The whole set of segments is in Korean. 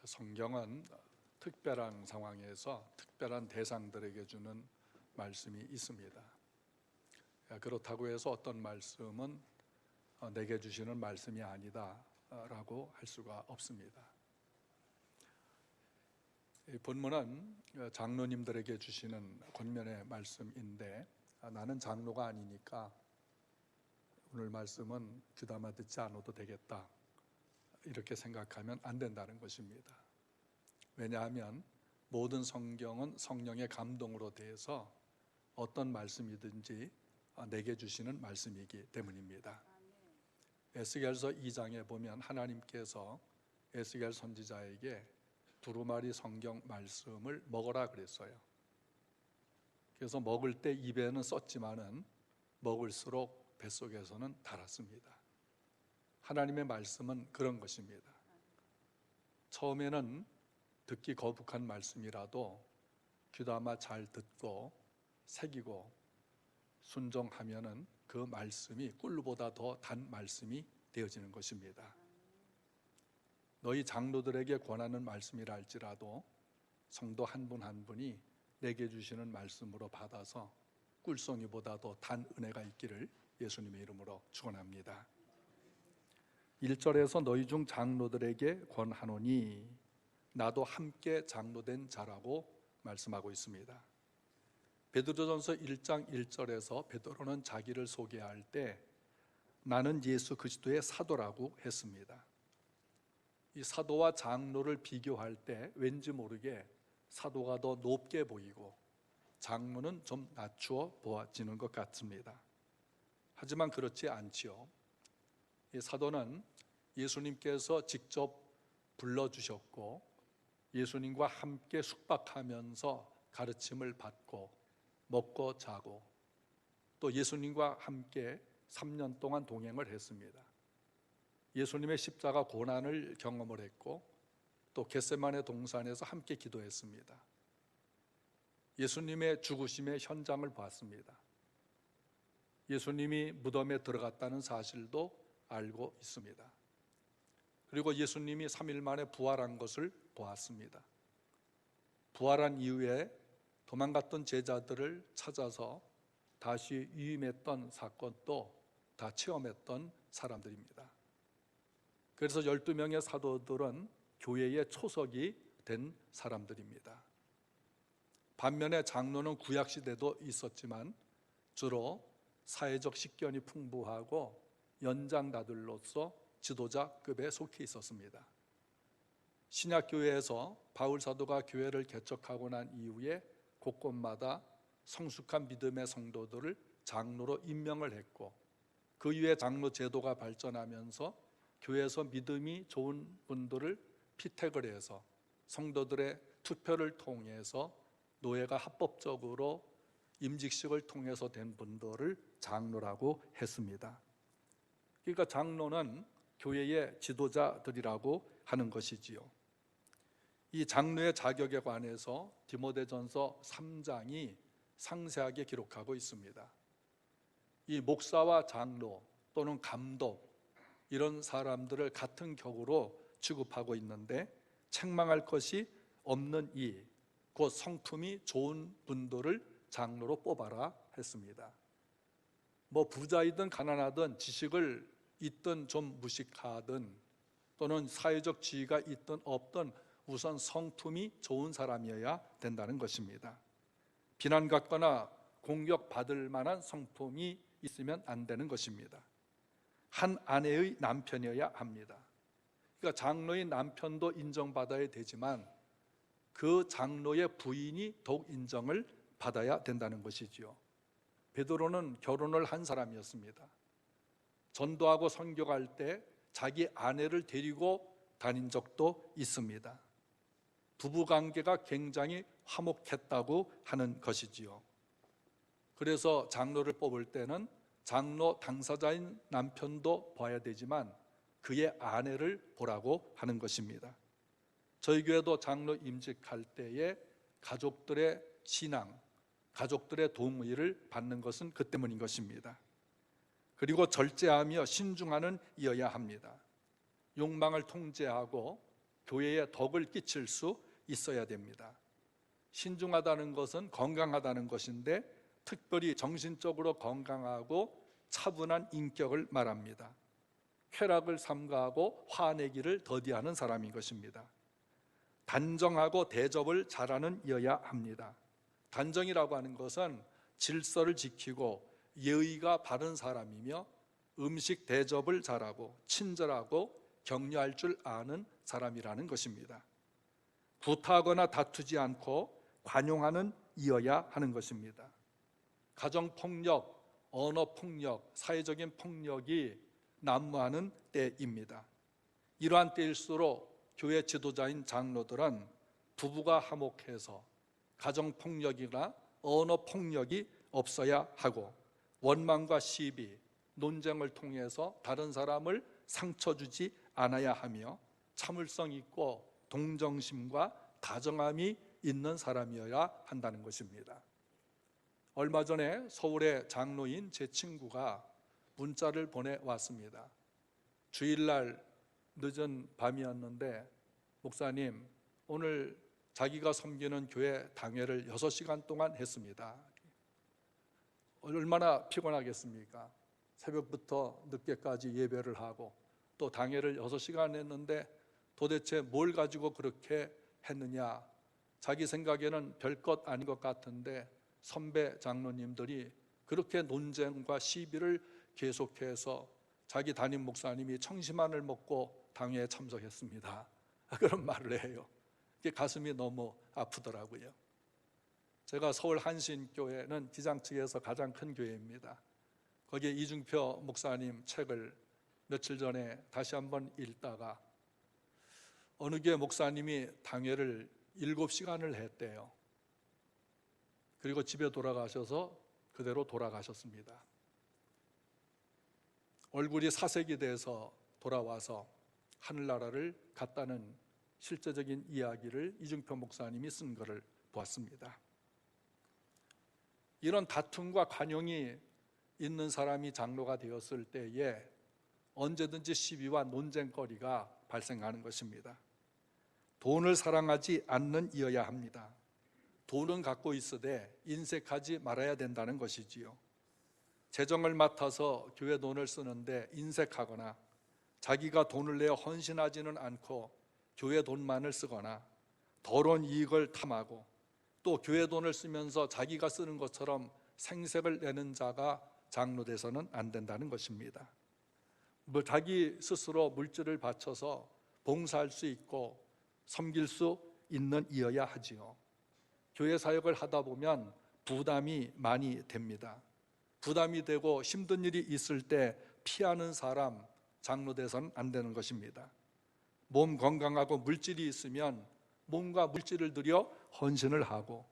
성경은 특별한 상황에서 특별한 대상들에게 주는 말씀이 있습니다. 그렇다고 해서 어떤 말씀은 내게 주시는 말씀이 아니다 라고 할 수가 없습니다. 이 본문은 장로님들에게 주시는 권면의 말씀인데, 나는 장로가 아니니까 오늘 말씀은 귀담아 듣지 않아도 되겠다, 이렇게 생각하면 안 된다는 것입니다. 왜냐하면 모든 성경은 성령의 감동으로 대해서 어떤 말씀이든지 내게 주시는 말씀이기 때문입니다. 에스겔서 2장에 보면 하나님께서 에스겔 선지자에게 두루마리 성경 말씀을 먹어라 그랬어요. 그래서 먹을 때 입에는 썼지만은 먹을수록 뱃속에서는 달았습니다. 하나님의 말씀은 그런 것입니다. 처음에는 듣기 거북한 말씀이라도 귀담아 잘 듣고 새기고 순종하면은 그 말씀이 꿀보다 더 단 말씀이 되어지는 것입니다. 너희 장로들에게 권하는 말씀이라 할지라도 성도 한 분 한 분이 내게 주시는 말씀으로 받아서 꿀송이보다 더 단 은혜가 있기를 예수님의 이름으로 축원합니다. 1절에서 너희 중 장로들에게 권하노니 나도 함께 장로된 자라고 말씀하고 있습니다. 베드로전서 1장 1절에서 베드로는 자기를 소개할 때 나는 예수 그리스도의 사도라고 했습니다. 이 사도와 장로를 비교할 때 왠지 모르게 사도가 더 높게 보이고 장로는 좀 낮추어 보아지는 것 같습니다. 하지만 그렇지 않지요. 이 사도는 예수님께서 직접 불러주셨고 예수님과 함께 숙박하면서 가르침을 받고 먹고 자고 또 예수님과 함께 3년 동안 동행을 했습니다. 예수님의 십자가 고난을 경험을 했고 또 겟세마네 동산에서 함께 기도했습니다. 예수님의 죽으심의 현장을 봤습니다. 예수님이 무덤에 들어갔다는 사실도 알고 있습니다. 그리고 예수님이 3일 만에 부활한 것을 보았습니다. 부활한 이후에 도망갔던 제자들을 찾아서 다시 유임했던 사건도 다 체험했던 사람들입니다. 그래서 12명의 사도들은 교회의 초석이 된 사람들입니다. 반면에 장로는 구약시대도 있었지만 주로 사회적 식견이 풍부하고 연장자들로서 지도자급에 속해 있었습니다. 신약교회에서 바울사도가 교회를 개척하고 난 이후에 곳곳마다 성숙한 믿음의 성도들을 장로로 임명을 했고 그 이후에 장로 제도가 발전하면서 교회에서 믿음이 좋은 분들을 피택을 해서 성도들의 투표를 통해서 노예가 합법적으로 임직식을 통해서 된 분들을 장로라고 했습니다. 그러니까 장로는 교회의 지도자들이라고 하는 것이지요. 이 장로의 자격에 관해서 디모데전서 3장이 상세하게 기록하고 있습니다. 이 목사와 장로 또는 감독 이런 사람들을 같은 격으로 취급하고 있는데 책망할 것이 없는 이 곧 성품이 좋은 분들을 장로로 뽑아라 했습니다. 뭐 부자이든 가난하든 지식을 있든 좀 무식하든 또는 사회적 지위가 있든 없든 우선 성품이 좋은 사람이어야 된다는 것입니다. 비난받거나 공격받을 만한 성품이 있으면 안 되는 것입니다. 한 아내의 남편이어야 합니다. 그러니까 장로의 남편도 인정받아야 되지만 그 장로의 부인이 더욱 인정을 받아야 된다는 것이지요. 베드로는 결혼을 한 사람이었습니다. 전도하고 선교할 때 자기 아내를 데리고 다닌 적도 있습니다. 부부관계가 굉장히 화목했다고 하는 것이지요. 그래서 장로를 뽑을 때는 장로 당사자인 남편도 봐야 되지만 그의 아내를 보라고 하는 것입니다. 저희 교회도 장로 임직할 때에 가족들의 신앙, 가족들의 동의를 받는 것은 그 때문인 것입니다. 그리고 절제하며 신중하는 이어야 합니다. 욕망을 통제하고 교회에 덕을 끼칠 수 있어야 됩니다. 신중하다는 것은 건강하다는 것인데 특별히 정신적으로 건강하고 차분한 인격을 말합니다. 쾌락을 삼가하고 화내기를 더디하는 사람인 것입니다. 단정하고 대접을 잘하는 이어야 합니다. 단정이라고 하는 것은 질서를 지키고 예의가 바른 사람이며 음식 대접을 잘하고 친절하고 격려할 줄 아는 사람이라는 것입니다. 구타하거나 다투지 않고 관용하는 이어야 하는 것입니다. 가정폭력, 언어폭력, 사회적인 폭력이 난무하는 때입니다. 이러한 때일수록 교회 지도자인 장로들은 부부가 화목해서 가정폭력이나 언어폭력이 없어야 하고 원망과 시비, 논쟁을 통해서 다른 사람을 상처 주지 않아야 하며 참을성 있고 동정심과 다정함이 있는 사람이어야 한다는 것입니다. 얼마 전에 서울의 장로인 제 친구가 문자를 보내왔습니다. 주일날 늦은 밤이었는데 목사님, 오늘 자기가 섬기는 교회 당회를 6시간 동안 했습니다. 얼마나 피곤하겠습니까? 새벽부터 늦게까지 예배를 하고 또 당회를 6시간 했는데 도대체 뭘 가지고 그렇게 했느냐? 자기 생각에는 별것 아닌 것 같은데 선배 장로님들이 그렇게 논쟁과 시비를 계속해서 자기 담임 목사님이 청심환을 먹고 당회에 참석했습니다. 그런 말을 해요. 이게 가슴이 너무 아프더라고요. 제가 서울 한신교회는 기장측에서 가장 큰 교회입니다. 거기에 이중표 목사님 책을 며칠 전에 다시 한번 읽다가 어느 교회 목사님이 당회를 7시간을 했대요. 그리고 집에 돌아가셔서 그대로 돌아가셨습니다. 얼굴이 사색이 돼서 돌아와서 하늘나라를 갔다는 실제적인 이야기를 이중표 목사님이 쓴 것을 보았습니다. 이런 다툼과 관용이 있는 사람이 장로가 되었을 때에 언제든지 시비와 논쟁거리가 발생하는 것입니다. 돈을 사랑하지 않는 이어야 합니다. 돈은 갖고 있으되 인색하지 말아야 된다는 것이지요. 재정을 맡아서 교회 돈을 쓰는데 인색하거나 자기가 돈을 내어 헌신하지는 않고 교회 돈만을 쓰거나 더러운 이익을 탐하고 또 교회 돈을 쓰면서 자기가 쓰는 것처럼 생색을 내는 자가 장로돼서는 안 된다는 것입니다. 자기 스스로 물질을 바쳐서 봉사할 수 있고 섬길 수 있는 이어야 하지요. 교회 사역을 하다 보면 부담이 많이 됩니다. 부담이 되고 힘든 일이 있을 때 피하는 사람, 장로돼서는 안 되는 것입니다. 몸 건강하고 물질이 있으면 몸과 물질을 들여 헌신을 하고,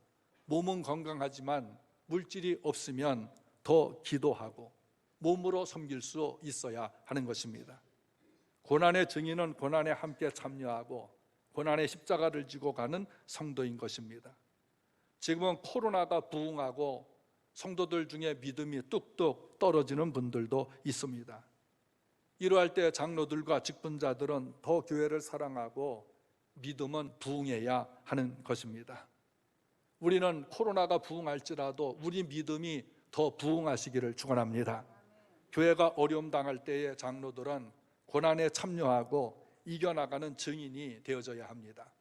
몸은 건강하지만 물질이 없으면 더 기도하고 몸으로 섬길 수 있어야 하는 것입니다. 고난의 증인은 고난에 함께 참여하고 고난의 십자가를 지고 가는 성도인 것입니다. 지금은 코로나가 부흥하고 성도들 중에 믿음이 뚝뚝 떨어지는 분들도 있습니다. 이러할 때 장로들과 직분자들은 더 교회를 사랑하고 믿음은 부흥해야 하는 것입니다. 우리는 코로나가 부흥할지라도 우리 믿음이 더 부흥하시기를 축원합니다. 교회가 어려움 당할 때에 장로들은 고난에 참여하고 이겨나가는 증인이 되어져야 합니다.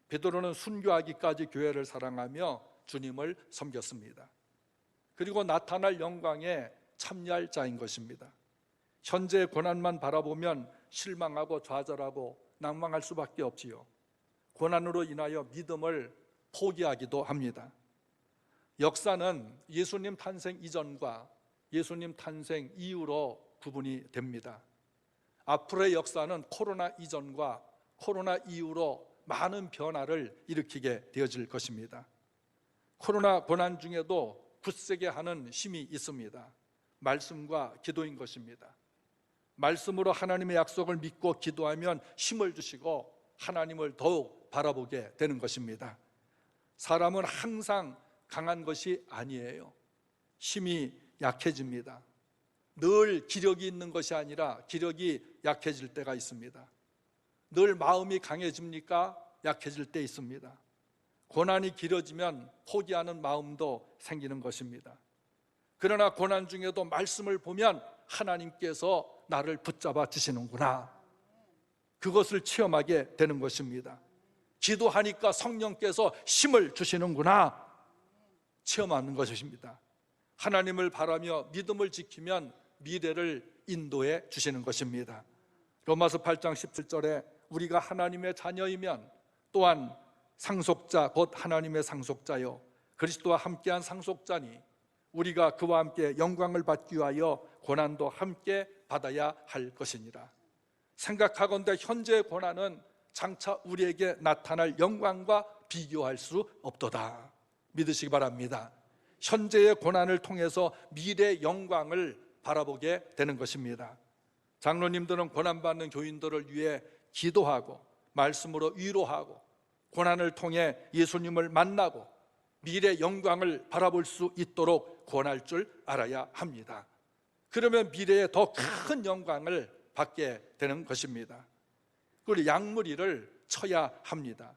베드로는 순교하기까지 교회를 사랑하며 주님을 섬겼습니다. 그리고 나타날 영광에 참여할 자인 것입니다. 현재의 고난만 바라보면 실망하고 좌절하고 낭망할 수밖에 없지요. 고난으로 인하여 믿음을 포기하기도 합니다. 역사는 예수님 탄생 이전과 예수님 탄생 이후로 구분이 됩니다. 앞으로의 역사는 코로나 이전과 코로나 이후로 많은 변화를 일으키게 되어질 것입니다. 코로나 고난 중에도 굳세게 하는 힘이 있습니다. 말씀과 기도인 것입니다. 말씀으로 하나님의 약속을 믿고 기도하면 힘을 주시고 하나님을 더욱 바라보게 되는 것입니다. 사람은 항상 강한 것이 아니에요. 힘이 약해집니다. 늘 기력이 있는 것이 아니라 기력이 약해질 때가 있습니다. 늘 마음이 강해집니까? 약해질 때 있습니다. 고난이 길어지면 포기하는 마음도 생기는 것입니다. 그러나 고난 중에도 말씀을 보면 하나님께서 나를 붙잡아 주시는구나, 그것을 체험하게 되는 것입니다. 기도하니까 성령께서 힘을 주시는구나, 체험하는 것입니다. 하나님을 바라며 믿음을 지키면 미래를 인도해 주시는 것입니다. 로마서 8장 17절에 우리가 하나님의 자녀이면 또한 상속자 곧 하나님의 상속자요 그리스도와 함께한 상속자니 우리가 그와 함께 영광을 받기 위하여 고난도 함께 받아야 할 것이니라. 생각하건대 현재의 고난은 장차 우리에게 나타날 영광과 비교할 수 없도다. 믿으시기 바랍니다. 현재의 고난을 통해서 미래의 영광을 바라보게 되는 것입니다. 장로님들은 고난받는 교인들을 위해 기도하고 말씀으로 위로하고 고난을 통해 예수님을 만나고 미래 영광을 바라볼 수 있도록 권할 줄 알아야 합니다. 그러면 미래에 더 큰 영광을 받게 되는 것입니다. 그리고 양무리를 쳐야 합니다.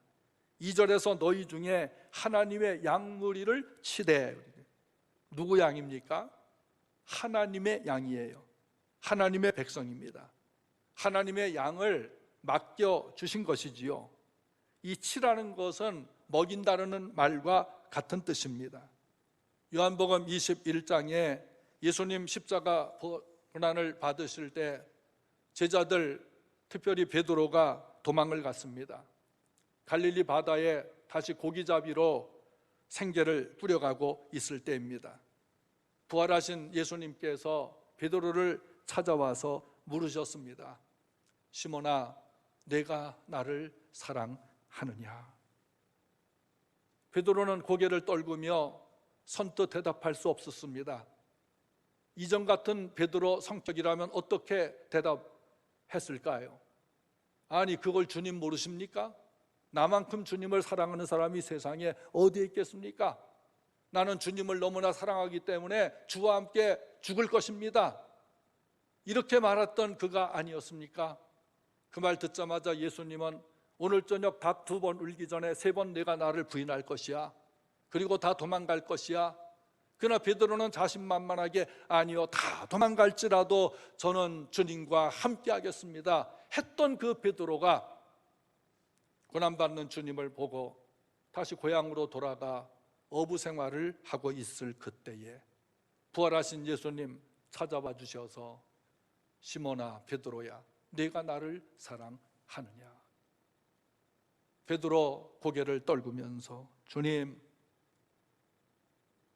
2절에서 너희 중에 하나님의 양무리를 치되, 누구 양입니까? 하나님의 양이에요. 하나님의 백성입니다. 하나님의 양을 맡겨 주신 것이지요. 이 치라는 것은 먹인다는 말과 같은 뜻입니다. 요한복음 21장에 예수님 십자가 고난을 받으실 때 제자들, 특별히 베드로가 도망을 갔습니다. 갈릴리 바다에 다시 고기잡이로 생계를 꾸려가고 있을 때입니다. 부활하신 예수님께서 베드로를 찾아와서 물으셨습니다. 시몬아, 내가 나를 사랑하느냐? 베드로는 고개를 떨구며 선뜻 대답할 수 없었습니다. 이전 같은 베드로 성격이라면 어떻게 대답했을까요? 아니, 그걸 주님 모르십니까? 나만큼 주님을 사랑하는 사람이 세상에 어디에 있겠습니까? 나는 주님을 너무나 사랑하기 때문에 주와 함께 죽을 것입니다. 이렇게 말했던 그가 아니었습니까? 그 말 듣자마자 예수님은 오늘 저녁 닭 2번 울기 전에 3번 내가 나를 부인할 것이야. 그리고 다 도망갈 것이야. 그러나 베드로는 자신만만하게 아니요, 다 도망갈지라도 저는 주님과 함께 하겠습니다 했던 그 베드로가 고난받는 주님을 보고 다시 고향으로 돌아가 어부 생활을 하고 있을 그때에 부활하신 예수님 찾아와 주셔서 시몬아, 베드로야, 네가 나를 사랑하느냐? 베드로 고개를 떨구면서 주님,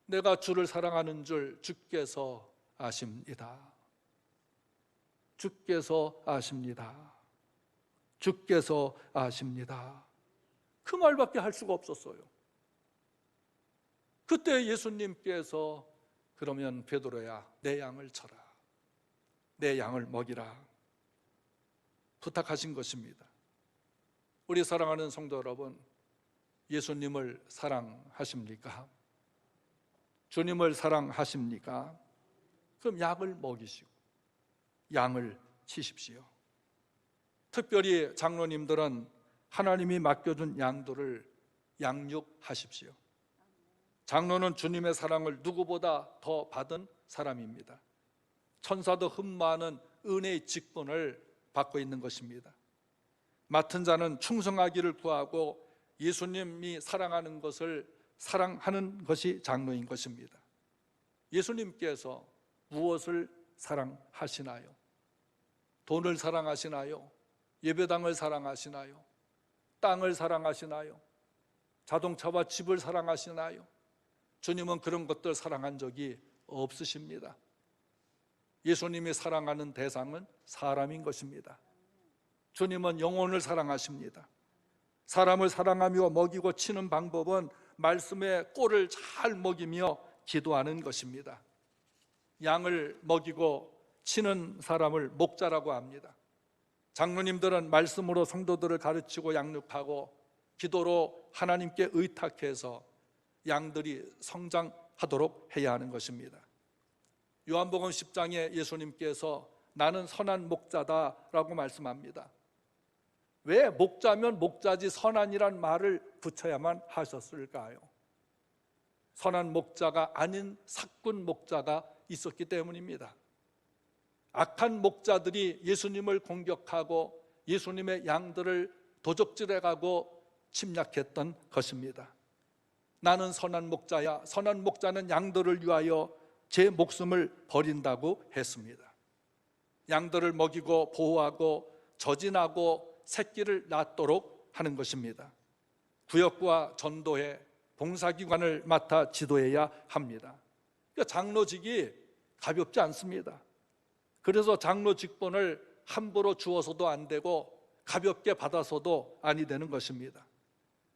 내가 주를 사랑하는 줄 주께서 아십니다. 주께서 아십니다. 주께서 아십니다. 그 말밖에 할 수가 없었어요. 그때 예수님께서 그러면 베드로야, 내 양을 쳐라, 내 양을 먹이라 부탁하신 것입니다. 우리 사랑하는 성도 여러분, 예수님을 사랑하십니까? 주님을 사랑하십니까? 그럼 약을 먹이시고 양을 치십시오. 특별히 장로님들은 하나님이 맡겨준 양들을 양육하십시오. 장로는 주님의 사랑을 누구보다 더 받은 사람입니다. 천사도 흠모하는 은혜의 직분을 받고 있는 것입니다. 맡은 자는 충성하기를 구하고 예수님이 사랑하는 것을 사랑하는 것이 장로인 것입니다. 예수님께서 무엇을 사랑하시나요? 돈을 사랑하시나요? 예배당을 사랑하시나요? 땅을 사랑하시나요? 자동차와 집을 사랑하시나요? 주님은 그런 것들 사랑한 적이 없으십니다. 예수님이 사랑하는 대상은 사람인 것입니다. 주님은 영혼을 사랑하십니다. 사람을 사랑하며 먹이고 치는 방법은 말씀의 꼴을 잘 먹이며 기도하는 것입니다. 양을 먹이고 치는 사람을 목자라고 합니다. 장로님들은 말씀으로 성도들을 가르치고 양육하고 기도로 하나님께 의탁해서 양들이 성장하도록 해야 하는 것입니다. 요한복음 10장에 예수님께서 나는 선한 목자다라고 말씀합니다. 왜 목자면 목자지 선한이란 말을 붙여야만 하셨을까요? 선한 목자가 아닌 사꾼 목자가 있었기 때문입니다. 악한 목자들이 예수님을 공격하고 예수님의 양들을 도적질해가고 침략했던 것입니다. 나는 선한 목자야. 선한 목자는 양들을 위하여 제 목숨을 버린다고 했습니다. 양들을 먹이고 보호하고 저진하고 새끼를 낳도록 하는 것입니다. 구역과 전도회, 봉사기관을 맡아 지도해야 합니다. 그러니까 장로직이 가볍지 않습니다. 그래서 장로 직분을 함부로 주어서도 안 되고 가볍게 받아서도 아니 되는 것입니다.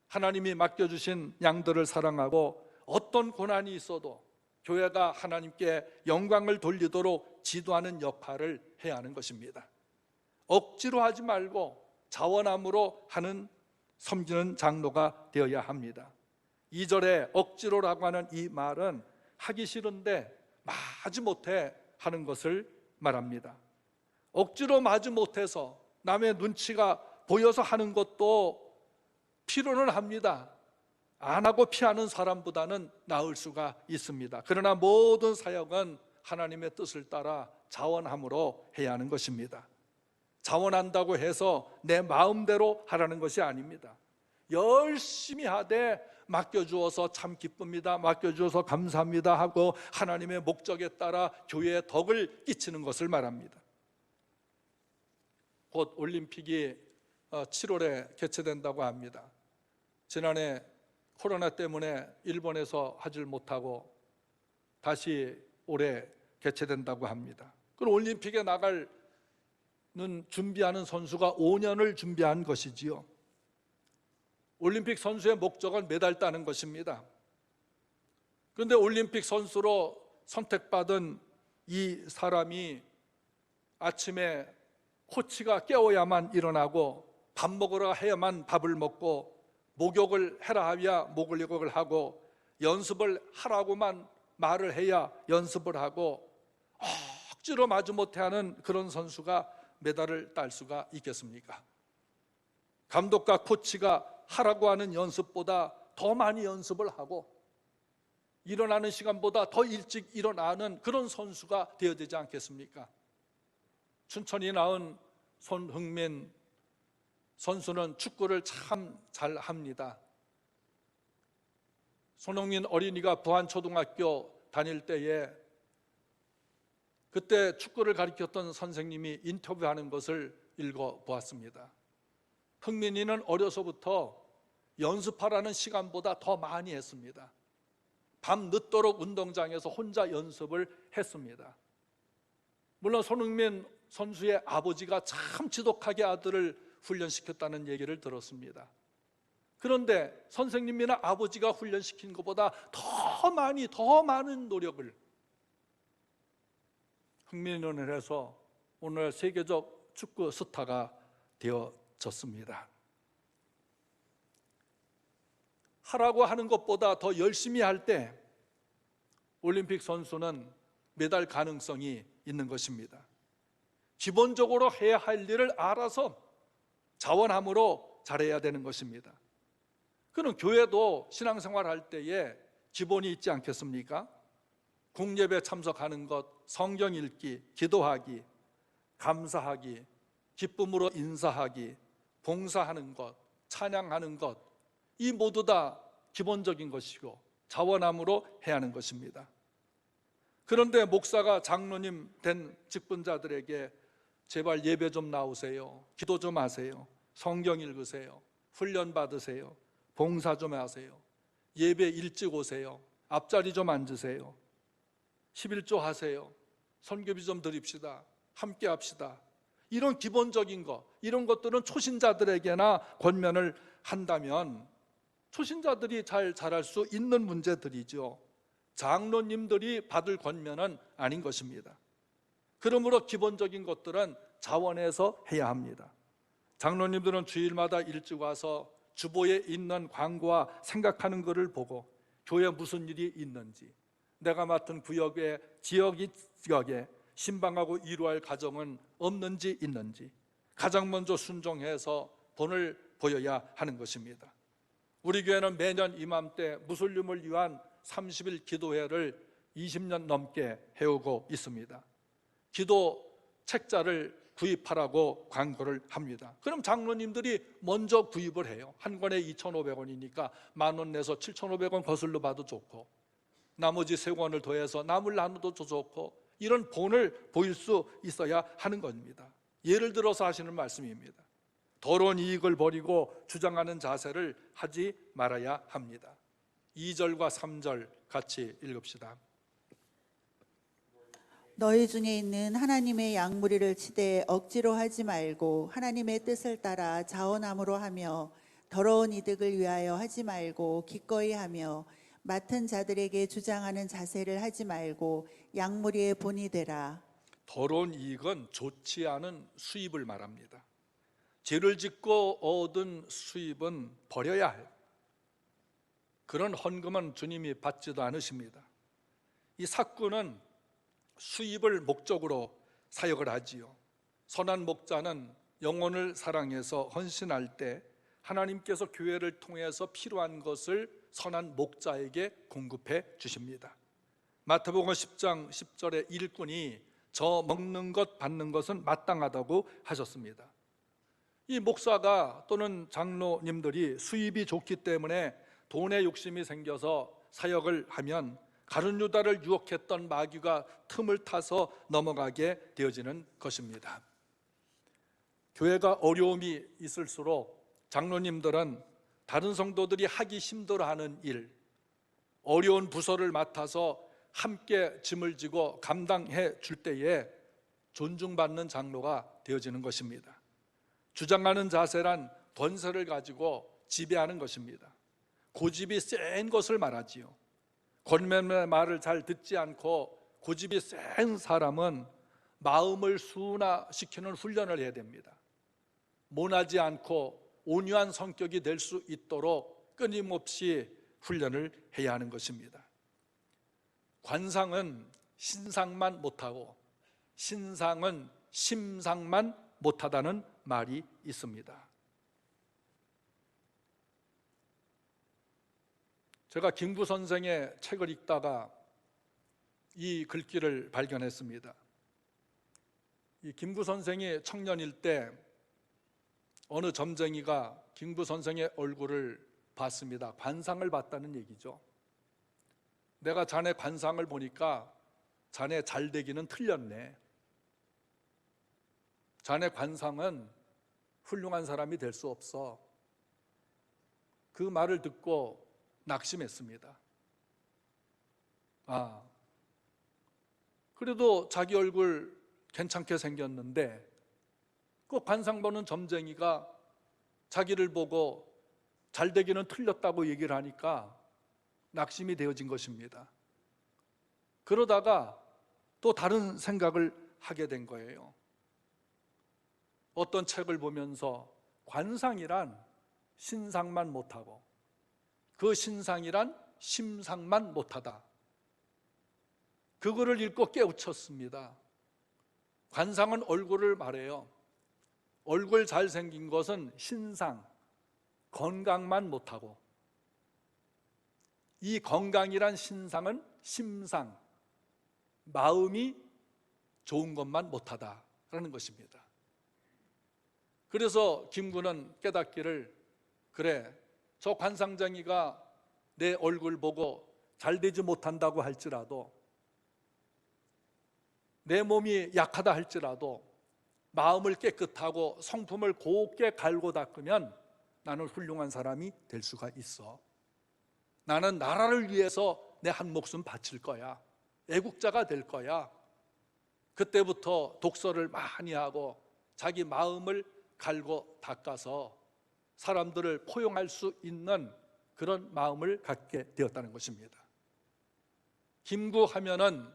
하나님이 맡겨주신 양들을 사랑하고 어떤 고난이 있어도 교회가 하나님께 영광을 돌리도록 지도하는 역할을 해야 하는 것입니다. 억지로 하지 말고 자원함으로 하는 섬기는 장로가 되어야 합니다. 2절에 억지로라고 하는 이 말은 하기 싫은데 마지 못해 하는 것을 말합니다. 억지로 마지 못해서 남의 눈치가 보여서 하는 것도 필요는 합니다. 안 하고 피하는 사람보다는 나을 수가 있습니다. 그러나 모든 사역은 하나님의 뜻을 따라 자원함으로 해야 하는 것입니다. 자원한다고 해서 내 마음대로 하라는 것이 아닙니다. 열심히 하되 맡겨주어서 참 기쁩니다, 맡겨주어서 감사합니다 하고 하나님의 목적에 따라 교회에 덕을 끼치는 것을 말합니다. 곧 올림픽이 7월에 개최된다고 합니다. 지난해 코로나 때문에 일본에서 하질 못하고 다시 올해 개최된다고 합니다. 그럼 올림픽에 나갈 준비하는 선수가 5년을 준비한 것이지요. 올림픽 선수의 목적은 메달 따는 것입니다. 그런데 올림픽 선수로 선택받은 이 사람이 아침에 코치가 깨워야만 일어나고 밥 먹으러 해야만 밥을 먹고 목욕을 해라 하야 목욕을 하고 연습을 하라고만 말을 해야 연습을 하고 억지로 마주 못해 하는 그런 선수가 메달을 딸 수가 있겠습니까? 감독과 코치가 하라고 하는 연습보다 더 많이 연습을 하고 일어나는 시간보다 더 일찍 일어나는 그런 선수가 되어야 되지 않겠습니까? 춘천이 낳은 손흥민 선수는 축구를 참 잘합니다. 손흥민 어린이가 부안초등학교 다닐 때에 그때 축구를 가르쳤던 선생님이 인터뷰하는 것을 읽어보았습니다. 흥민이는 어려서부터 연습하라는 시간보다 더 많이 했습니다. 밤 늦도록 운동장에서 혼자 연습을 했습니다. 물론 손흥민 선수의 아버지가 참 지독하게 아들을 훈련시켰다는 얘기를 들었습니다. 그런데 선생님이나 아버지가 훈련시킨 것보다 더 많은 노력을 흥민이는 해서 오늘 세계적 축구 스타가 되어졌습니다. 하라고 하는 것보다 더 열심히 할 때 올림픽 선수는 메달 가능성이 있는 것입니다. 기본적으로 해야 할 일을 알아서 자원함으로 잘해야 되는 것입니다. 그럼 교회도 신앙생활 할 때에 기본이 있지 않겠습니까? 공예배 참석하는 것, 성경 읽기, 기도하기, 감사하기, 기쁨으로 인사하기, 봉사하는 것, 찬양하는 것, 이 모두 다 기본적인 것이고 자원함으로 해야 하는 것입니다. 그런데 목사가 장로님 된 직분자들에게 제발 예배 좀 나오세요, 기도 좀 하세요, 성경 읽으세요, 훈련 받으세요, 봉사 좀 하세요, 예배 일찍 오세요, 앞자리 좀 앉으세요, 11조 하세요, 선교비 좀 드립시다, 함께 합시다, 이런 기본적인 것, 이런 것들은 초신자들에게나 권면을 한다면 초신자들이 잘 잘할 수 있는 문제들이죠. 장로님들이 받을 권면은 아닌 것입니다. 그러므로 기본적인 것들은 자원해서 해야 합니다. 장로님들은 주일마다 일찍 와서 주보에 있는 광고와 생각하는 것을 보고 교회에 무슨 일이 있는지, 내가 맡은 구역의 지역에 신방하고 이루할 가정은 없는지 있는지 가장 먼저 순종해서 본을 보여야 하는 것입니다. 우리 교회는 매년 이맘때 무슬림을 위한 30일 기도회를 20년 넘게 해오고 있습니다. 기도 책자를 구입하라고 광고를 합니다. 그럼 장로님들이 먼저 구입을 해요. 한 권에 2,500원이니까 10,000원 내서 7,500원 거슬러 봐도 좋고, 나머지 3권을 더해서 남을 나눠도 좋고, 이런 본을 보일 수 있어야 하는 겁니다. 예를 들어서 하시는 말씀입니다. 더러운 이익을 버리고 주장하는 자세를 하지 말아야 합니다. 2절과 3절 같이 읽읍시다. 너희 중에 있는 하나님의 양무리를 치되 억지로 하지 말고 하나님의 뜻을 따라 자원함으로 하며 더러운 이득을 위하여 하지 말고 기꺼이 하며 맡은 자들에게 주장하는 자세를 하지 말고 양무리의 본이 되라. 더러운 이익은 좋지 않은 수입을 말합니다. 죄를 짓고 얻은 수입은 버려야 해요. 그런 헌금은 주님이 받지도 않으십니다. 이 삭구는 수입을 목적으로 사역을 하지요. 선한 목자는 영혼을 사랑해서 헌신할 때 하나님께서 교회를 통해서 필요한 것을 선한 목자에게 공급해 주십니다. 마태복음 10장 10절에 일꾼이 저 먹는 것 받는 것은 마땅하다고 하셨습니다. 이 목사가 또는 장로님들이 수입이 좋기 때문에 돈에 욕심이 생겨서 사역을 하면 가룟 유다를 유혹했던 마귀가 틈을 타서 넘어가게 되어지는 것입니다. 교회가 어려움이 있을수록 장로님들은 다른 성도들이 하기 힘들어하는 일, 어려운 부서를 맡아서 함께 짐을 지고 감당해 줄 때에 존중받는 장로가 되어지는 것입니다. 주장하는 자세란 권세를 가지고 지배하는 것입니다. 고집이 센 것을 말하지요. 권면의 말을 잘 듣지 않고 고집이 센 사람은 마음을 순화시키는 훈련을 해야 됩니다. 모나지 않고 온유한 성격이 될 수 있도록 끊임없이 훈련을 해야 하는 것입니다. 관상은 신상만 못하고 신상은 심상만 못하다는 말이 있습니다. 제가 김구 선생의 책을 읽다가 이 글귀를 발견했습니다. 이 김구 선생이 청년일 때 어느 점쟁이가 김구 선생의 얼굴을 봤습니다. 관상을 봤다는 얘기죠. 내가 자네 관상을 보니까 자네 잘되기는 틀렸네. 자네 관상은 훌륭한 사람이 될 수 없어. 그 말을 듣고 낙심했습니다. 그래도 자기 얼굴 괜찮게 생겼는데 그 관상 보는 점쟁이가 자기를 보고 잘되기는 틀렸다고 얘기를 하니까 낙심이 되어진 것입니다. 그러다가 또 다른 생각을 하게 된 거예요. 어떤 책을 보면서 관상이란 신상만 못하고 그 신상이란 심상만 못하다. 그거를 읽고 깨우쳤습니다. 관상은 얼굴을 말해요. 얼굴 잘생긴 것은 신상, 건강만 못하고 이 건강이란 신상은 심상, 마음이 좋은 것만 못하다라는 것입니다. 그래서 김구는 깨닫기를, 그래, 저 관상쟁이가 내 얼굴 보고 잘되지 못한다고 할지라도, 내 몸이 약하다 할지라도 마음을 깨끗하고 성품을 곱게 갈고 닦으면 나는 훌륭한 사람이 될 수가 있어. 나는 나라를 위해서 내 한 목숨 바칠 거야. 애국자가 될 거야. 그때부터 독서를 많이 하고 자기 마음을 갈고 닦아서 사람들을 포용할 수 있는 그런 마음을 갖게 되었다는 것입니다. 김구 하면은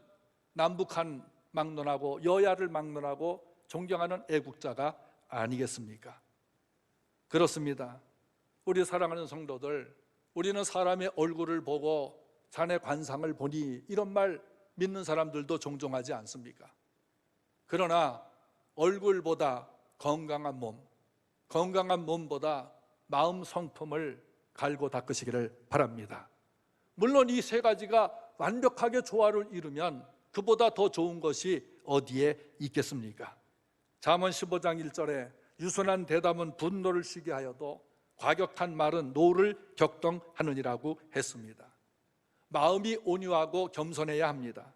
남북한 막론하고 여야를 막론하고 존경하는 애국자가 아니겠습니까? 그렇습니다. 우리 사랑하는 성도들, 우리는 사람의 얼굴을 보고 자네 관상을 보니 이런 말 믿는 사람들도 종종 하지 않습니까? 그러나 얼굴보다 건강한 몸, 건강한 몸보다 마음 성품을 갈고 닦으시기를 바랍니다. 물론 이 세 가지가 완벽하게 조화를 이루면 그보다 더 좋은 것이 어디에 있겠습니까? 잠언 15장 1절에 유순한 대답은 분노를 쉬게 하여도 과격한 말은 노를 격동하느니라고 했습니다. 마음이 온유하고 겸손해야 합니다.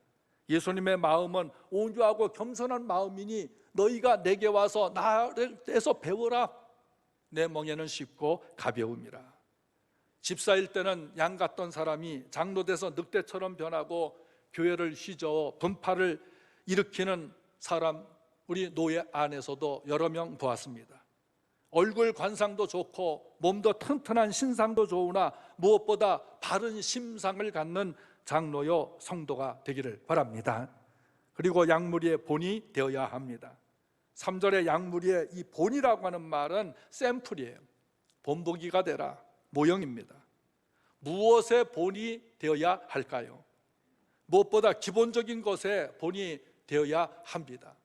예수님의 마음은 온유하고 겸손한 마음이니 너희가 내게 와서 나에서 배워라. 내 멍에는 쉽고 가벼움이라. 집사일 때는 양 같던 사람이 장로돼서 늑대처럼 변하고 교회를 휘저어 분파를 일으키는 사람, 우리 노예 안에서도 여러 명 보았습니다. 얼굴 관상도 좋고 몸도 튼튼한 신상도 좋으나 무엇보다 바른 심상을 갖는 장로요 성도가 되기를 바랍니다. 그리고 양무리의 본이 되어야 합니다. 3절의 양무리의 이 본이라고 하는 말은 샘플이에요. 본보기가 되라, 모형입니다. 무엇의 본이 되어야 할까요? 무엇보다 기본적인 것에 본이 되어야 합니다.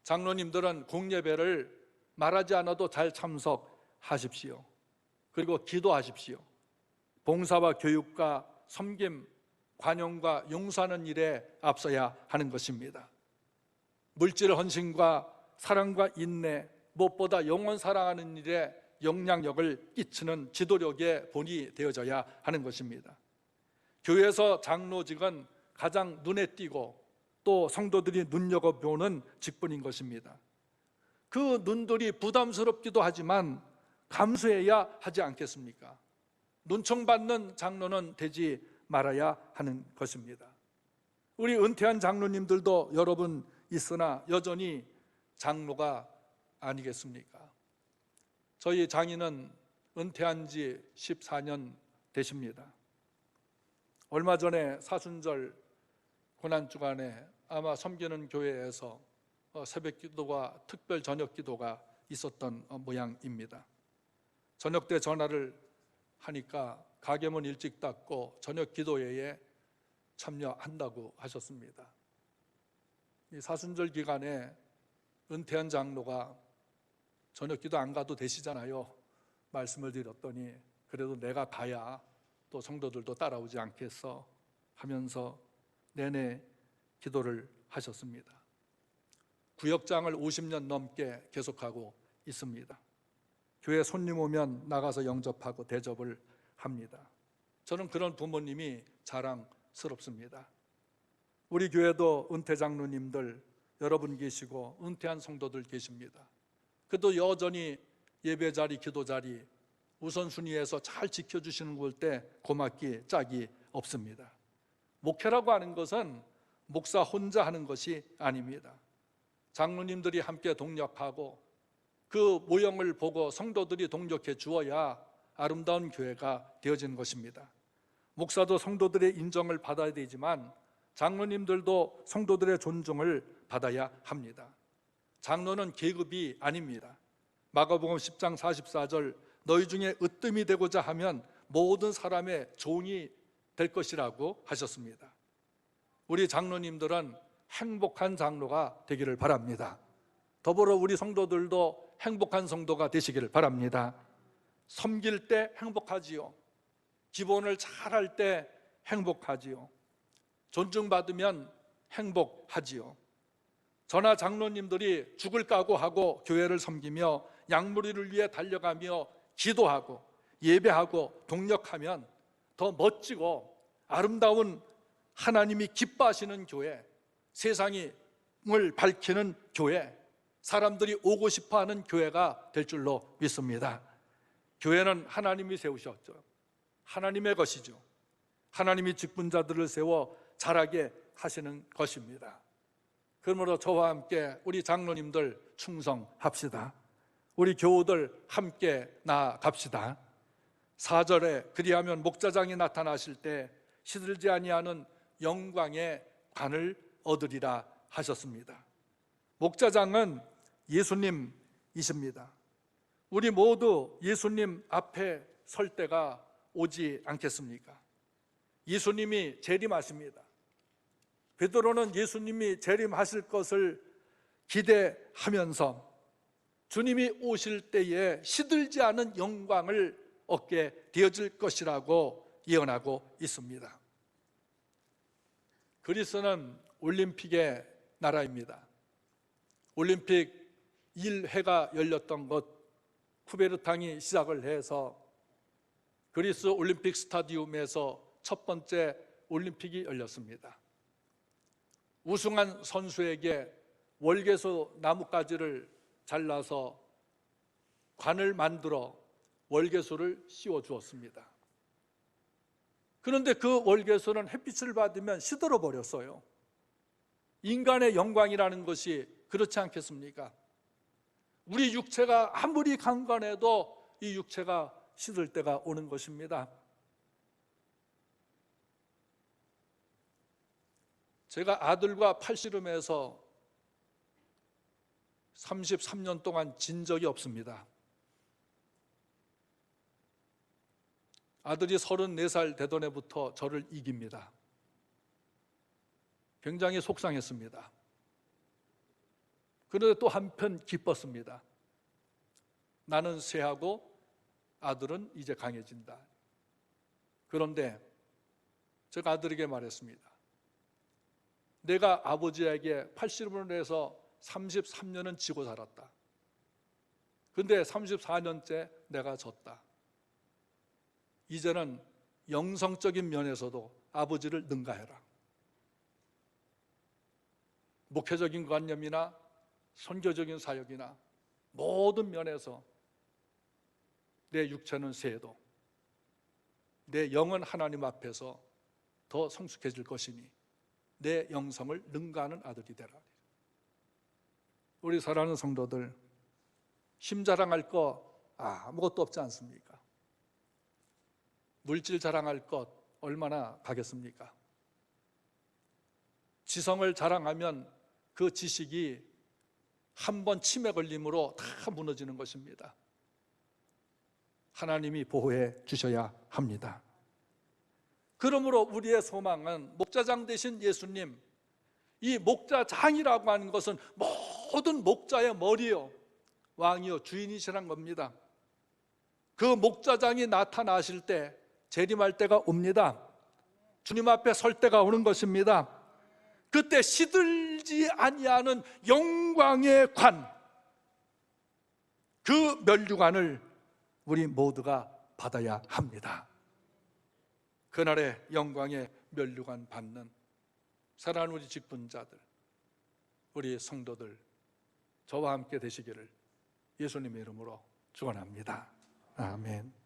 장로님들은 공예배를 말하지 않아도 잘 참석하십시오. 그리고 기도하십시오. 봉사와 교육과 섬김, 관용과 용서하는 일에 앞서야 하는 것입니다. 물질 헌신과 사랑과 인내, 무엇보다 영혼 사랑하는 일에 영향력을 끼치는 지도력의 본이 되어져야 하는 것입니다. 교회에서 장로직은 가장 눈에 띄고 또 성도들이 눈여겨보는 직분인 것입니다. 그 눈들이 부담스럽기도 하지만 감수해야 하지 않겠습니까? 눈총받는 장로는 되지 말아야 하는 것입니다. 우리 은퇴한 장로님들도 여러분 있으나 여전히 장로가 아니겠습니까? 저희 장인은 은퇴한 지 14년 되십니다. 얼마 전에 사순절 고난주간에 아마 섬기는 교회에서 새벽 기도와 특별 저녁 기도가 있었던 모양입니다. 저녁 때 전화를 하니까 가게문 일찍 닫고 저녁 기도회에 참여한다고 하셨습니다. 이 사순절 기간에 은퇴한 장로가 저녁 기도 안 가도 되시잖아요. 말씀을 드렸더니 그래도 내가 가야 또 성도들도 따라오지 않겠어 하면서 내내 기도를 하셨습니다. 구역장을 50년 넘게 계속하고 있습니다. 교회 손님 오면 나가서 영접하고 대접을 합니다. 저는 그런 부모님이 자랑스럽습니다. 우리 교회도 은퇴 장로님들 여러분 계시고 은퇴한 성도들 계십니다. 그래도 여전히 예배 자리, 기도 자리 우선순위에서 잘 지켜주시는 걸 때 고맙기 짝이 없습니다. 목회라고 하는 것은 목사 혼자 하는 것이 아닙니다. 장로님들이 함께 동력하고 그 모형을 보고 성도들이 동력해 주어야 아름다운 교회가 되어지는 것입니다. 목사도 성도들의 인정을 받아야 되지만 장로님들도 성도들의 존중을 받아야 합니다. 장로는 계급이 아닙니다. 마가복음 10장 44절 너희 중에 으뜸이 되고자 하면 모든 사람의 종이 될 것이라고 하셨습니다. 우리 장로님들은 행복한 장로가 되기를 바랍니다. 더불어 우리 성도들도 행복한 성도가 되시기를 바랍니다. 섬길 때 행복하지요. 기본을 잘할 때 행복하지요. 존중받으면 행복하지요. 저나 장로님들이 죽을 각오하고 교회를 섬기며 양무리를 위해 달려가며 기도하고 예배하고 동력하면 더 멋지고 아름다운 하나님이 기뻐하시는 교회, 세상을 밝히는 교회, 사람들이 오고 싶어하는 교회가 될 줄로 믿습니다. 교회는 하나님이 세우셨죠. 하나님의 것이죠. 하나님이 직분자들을 세워 자라게 하시는 것입니다. 그러므로 저와 함께 우리 장로님들 충성합시다. 우리 교우들 함께 나아갑시다. 4절에 그리하면 목자장이 나타나실 때 시들지 아니하는 영광의 관을 얻으리라 하셨습니다. 목자장은 예수님이십니다. 우리 모두 예수님 앞에 설 때가 오지 않겠습니까? 예수님이 재림하십니다. 베드로는 예수님이 재림하실 것을 기대하면서 주님이 오실 때에 시들지 않은 영광을 얻게 되어질 것이라고 예언하고 있습니다. 그리스는 올림픽의 나라입니다. 올림픽 1회가 열렸던 곳 쿠베르탕이 시작을 해서 그리스 올림픽 스타디움에서 첫 번째 올림픽이 열렸습니다. 우승한 선수에게 월계수 나뭇가지를 잘라서 관을 만들어 월계수를 씌워 주었습니다. 그런데 그 월계수는 햇빛을 받으면 시들어 버렸어요. 인간의 영광이라는 것이 그렇지 않겠습니까? 우리 육체가 아무리 강건해도 이 육체가 시들 때가 오는 것입니다. 제가 아들과 팔씨름에서 33년 동안 진 적이 없습니다. 아들이 34살 되던 해부터 저를 이깁니다. 굉장히 속상했습니다. 그런데 또 한편 기뻤습니다. 나는 쇠하고 아들은 이제 강해진다. 그런데 제가 아들에게 말했습니다. 내가 아버지에게 팔씨름을 해서 33년은 지고 살았다. 근데 34년째 내가 졌다. 이제는 영성적인 면에서도 아버지를 능가해라. 목회적인 관념이나 선교적인 사역이나 모든 면에서 내 육체는 쇠해도 내 영은 하나님 앞에서 더 성숙해질 것이니 내 영성을 능가하는 아들이 되라. 우리 사랑하는 성도들, 힘 자랑할 거 아무것도 없지 않습니까? 물질 자랑할 것 얼마나 가겠습니까? 지성을 자랑하면 그 지식이 한 번 침에 걸림으로 다 무너지는 것입니다. 하나님이 보호해 주셔야 합니다. 그러므로 우리의 소망은 목자장 되신 예수님, 이 목자장이라고 하는 것은 모든 목자의 머리요 왕이요 주인이시란 겁니다. 그 목자장이 나타나실 때 재림할 때가 옵니다. 주님 앞에 설 때가 오는 것입니다. 그때 시들지 아니하는 영광의 관, 그 면류관을 우리 모두가 받아야 합니다. 그날의 영광의 면류관 받는 사랑하는 우리 직분자들, 우리 성도들 저와 함께 되시기를 예수님의 이름으로 축원합니다. 아멘.